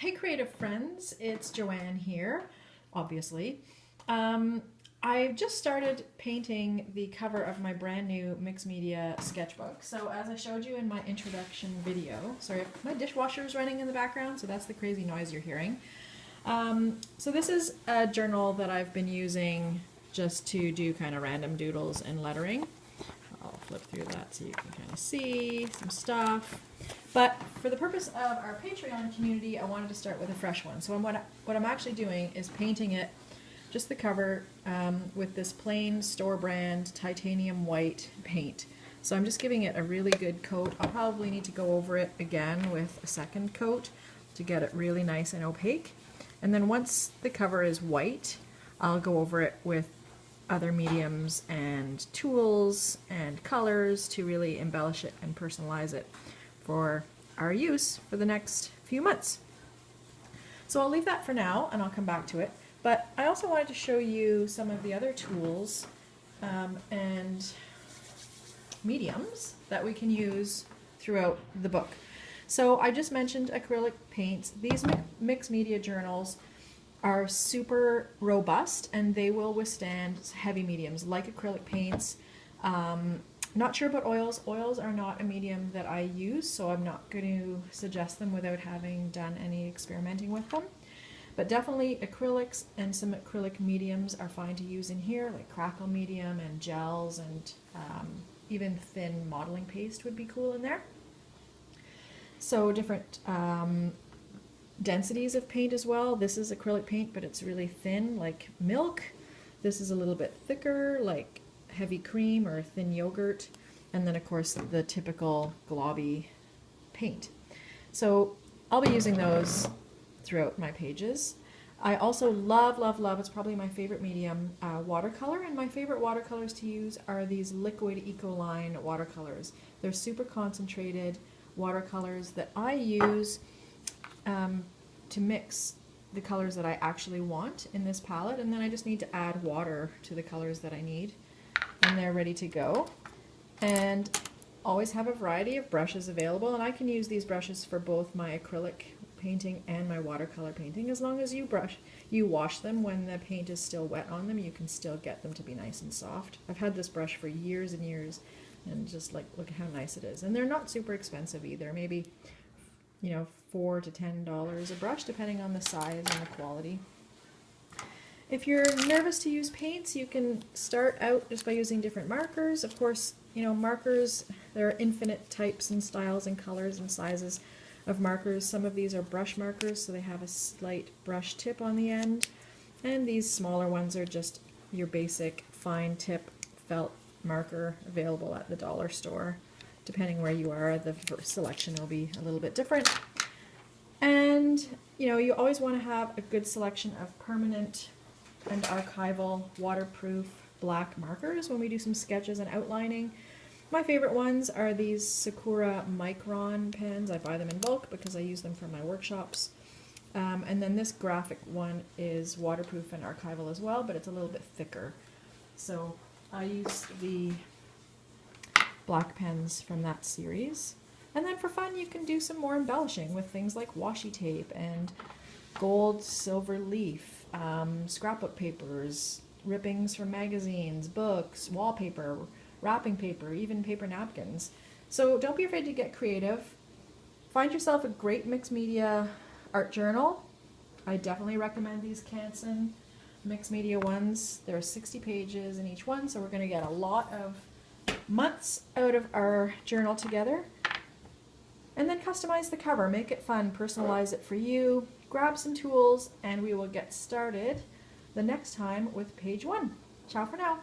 Hey creative friends, it's Joanne here, obviously. I just started painting the cover of my brand new Mix Media sketchbook. So as I showed you in my introduction video, sorry, my dishwasher is running in the background, so that's the crazy noise you're hearing. So this is a journal that I've been using just to do kind of random doodles and lettering. I'll flip through that so you can kind of see some stuff. But for the purpose of our Patreon community, I wanted to start with a fresh one. So what I'm actually doing is painting it, just the cover, with this plain store brand titanium white paint. So I'm just giving it a really good coat. I'll probably need to go over it again with a second coat to get it really nice and opaque. And then once the cover is white, I'll go over it with other mediums and tools and colors to really embellish it and personalize it for our use for the next few months. So I'll leave that for now and I'll come back to it. But I also wanted to show you some of the other tools and mediums that we can use throughout the book. So I just mentioned acrylic paints. These mixed media journals are super robust and they will withstand heavy mediums like acrylic paints. Not sure about oils. Oils are not a medium that I use, so I'm not going to suggest them without having done any experimenting with them. But definitely acrylics and some acrylic mediums are fine to use in here, like crackle medium and gels, and even thin modeling paste would be cool in there. So different densities of paint as well. This is acrylic paint, but it's really thin, like milk. This is a little bit thicker, like heavy cream or thin yogurt. And then of course the typical globby paint. So I'll be using those throughout my pages. I also love, it's probably my favorite medium, watercolor, and my favorite watercolors to use are these liquid Ecoline watercolors. They're super concentrated watercolors that I use to mix the colors that I actually want in this palette, and then I just need to add water to the colors that I need, and they're ready to go. And always have a variety of brushes available, and I can use these brushes for both my acrylic painting and my watercolor painting. As long as you wash them when the paint is still wet on them, you can still get them to be nice and soft. I've had this brush for years and years, and just like, look at how nice it is. And they're not super expensive either, maybe, you know, $4 to $10 a brush depending on the size and the quality. If you're nervous to use paints, you can start out just by using different markers. Of course, you know, markers, there are infinite types and styles and colors and sizes of markers. Some of these are brush markers, so they have a slight brush tip on the end. And these smaller ones are just your basic fine tip felt marker available at the dollar store. Depending where you are, the selection will be a little bit different. And, you know, you always want to have a good selection of permanent and archival waterproof black markers when we do some sketches and outlining. My favorite ones are these Sakura Micron pens. I buy them in bulk because I use them for my workshops. And then this graphic one is waterproof and archival as well, but it's a little bit thicker. So I use the black pens from that series. And then for fun, you can do some more embellishing with things like washi tape and gold silver leaf, scrapbook papers, rippings from magazines, books, wallpaper, wrapping paper, even paper napkins. So don't be afraid to get creative. Find yourself a great mixed media art journal. I definitely recommend these Canson Mix Media ones. There are 60 pages in each one, so we're going to get a lot of months out of our journal together. And then customize the cover, make it fun, personalize it for you, grab some tools, and we will get started the next time with page 1. Ciao for now.